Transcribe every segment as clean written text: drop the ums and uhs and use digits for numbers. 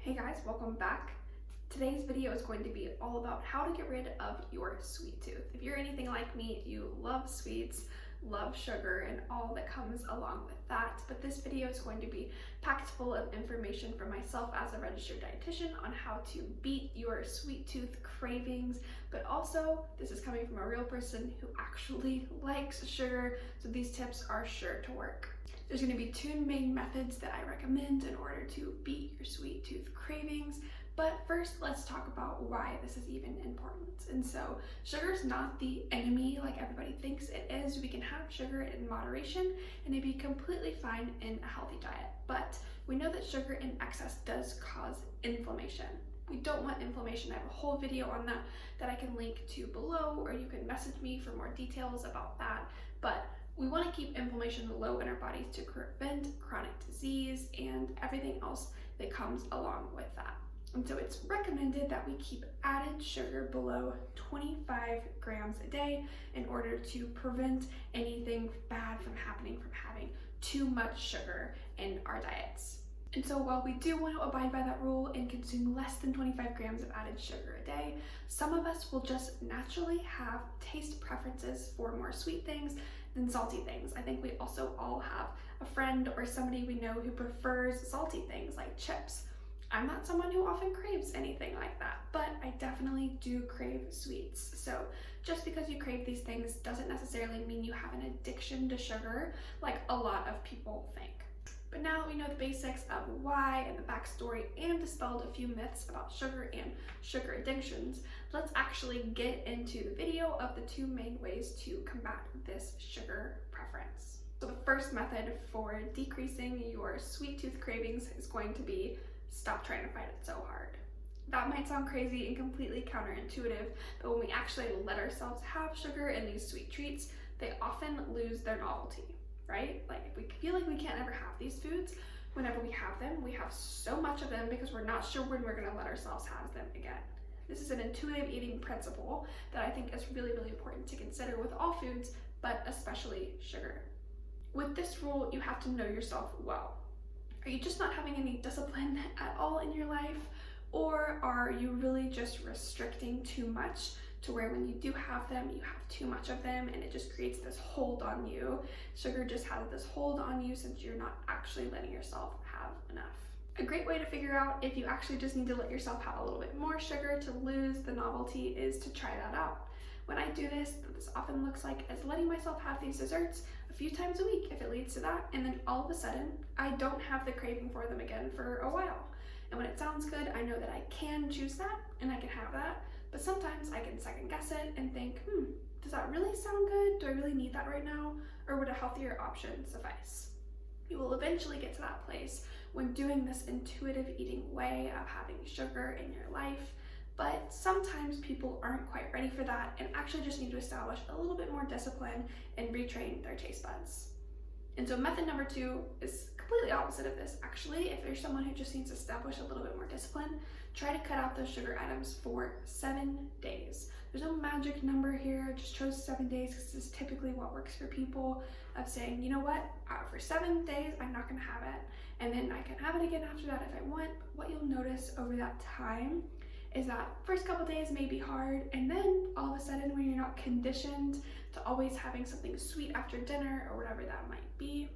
Hey guys, welcome back. Today's video is going to be all about how to get rid of your sweet tooth. If you're anything like me, you love sweets, love sugar, and all that comes along with that. But this video is going to be packed full of information from myself as a registered dietitian on how to beat your sweet tooth cravings. But also, this is coming from a real person who actually likes sugar, so these tips are sure to work. There's going to be two main methods that I recommend in order to beat your sweet tooth cravings. But first, let's talk about why this is even important. And so, sugar is not the enemy like everybody thinks it is. We can have sugar in moderation and it'd be completely fine in a healthy diet. But we know that sugar in excess does cause inflammation. We don't want inflammation. I have a whole video on that I can link to below, or you can message me for more details about that. But we want to keep inflammation low in our bodies to prevent chronic disease and everything else that comes along with that. And so it's recommended that we keep added sugar below 25 grams a day in order to prevent anything bad from happening from having too much sugar in our diets. And so while we do want to abide by that rule and consume less than 25 grams of added sugar a day, some of us will just naturally have taste preferences for more sweet things than salty things. I think we also all have a friend or somebody we know who prefers salty things like chips. I'm not someone who often craves anything like that, but I definitely do crave sweets. So just because you crave these things doesn't necessarily mean you have an addiction to sugar like a lot of people think. But now that we know the basics of why and the backstory and dispelled a few myths about sugar and sugar addictions, let's actually get into the video of the two main ways to combat this sugar preference. So the first method for decreasing your sweet tooth cravings is going to be stop trying to fight it so hard. That might sound crazy and completely counterintuitive, but when we actually let ourselves have sugar and these sweet treats, they often lose their novelty. Right? Like if we feel like we can't ever have these foods, whenever we have them, we have so much of them because we're not sure when we're going to let ourselves have them again. This is an intuitive eating principle that I think is really, really important to consider with all foods, but especially sugar. With this rule, you have to know yourself well. Are you just not having any discipline at all in your life? Or are you really just restricting too much to where when you do have them, you have too much of them and it just creates this hold on you? Sugar just has this hold on you since you're not actually letting yourself have enough. A great way to figure out if you actually just need to let yourself have a little bit more sugar to lose the novelty is to try that out. When I do this, what this often looks like is letting myself have these desserts a few times a week if it leads to that, and then all of a sudden, I don't have the craving for them again for a while. And when it sounds good, I know that I can choose that and I can have that. But sometimes I can second guess it and think, does that really sound good? Do I really need that right now? Or would a healthier option suffice? You will eventually get to that place when doing this intuitive eating way of having sugar in your life. But sometimes people aren't quite ready for that and actually just need to establish a little bit more discipline and retrain their taste buds. And so method number 2 is completely opposite of this. Actually, if you're someone who just needs to establish a little bit more discipline, try to cut out those sugar items for 7 days. There's no magic number here, I just chose 7 days because this is typically what works for people, of saying, you know what, for 7 days, I'm not gonna have it. And then I can have it again after that if I want. But what you'll notice over that time is that first couple days may be hard, and then all of a sudden when you're not conditioned to always having something sweet after dinner or whatever that might be,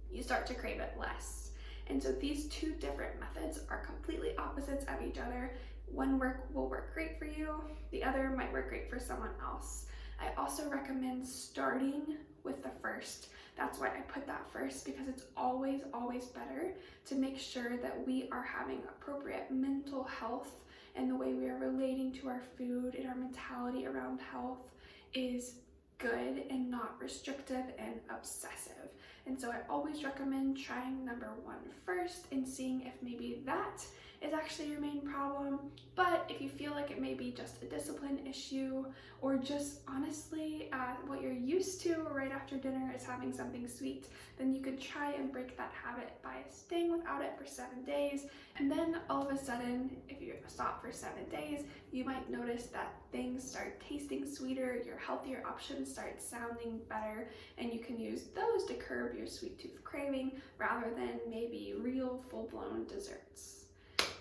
you start to crave it less. And so these two different methods are completely opposites of each other. One will work great for you, the other might work great for someone else. I also recommend starting with the first. That's why I put that first, because it's always better to make sure that we are having appropriate mental health, and the way we are relating to our food and our mentality around health is good and not restrictive and obsessive. And so I always recommend trying number 1 first and seeing if maybe that is actually your main problem. But if you feel like it may be just a discipline issue, or just honestly what you're used to right after dinner is having something sweet, then you could try and break that habit by staying without it for 7 days. And then all of a sudden, if you stop for 7 days, you might notice that things start tasting sweeter, your healthier options start sounding better, and you can use those to curb your sweet tooth craving rather than maybe real full-blown desserts.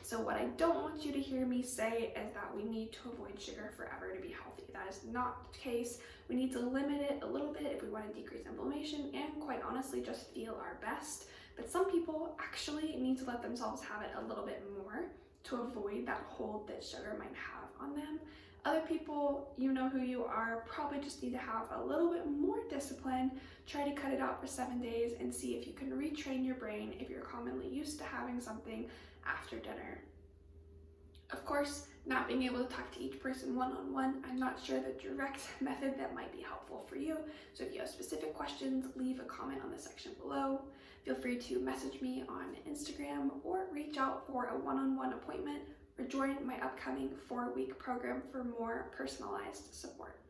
So what I don't want you to hear me say is that we need to avoid sugar forever to be healthy. That is not the case. We need to limit it a little bit if we want to decrease inflammation and, quite honestly, just feel our best. But some people actually need to let themselves have it a little bit more to avoid that hold that sugar might have on them. Other people, you know who you are, probably just need to have a little bit more discipline. Try to cut it out for 7 days and see if you can retrain your brain if you're commonly used to having something after dinner. Of course, not being able to talk to each person one-on-one, I'm not sure the direct method that might be helpful for you. So if you have specific questions, leave a comment on the section below. Feel free to message me on Instagram or reach out for a one-on-one appointment or join my upcoming 4-week program for more personalized support.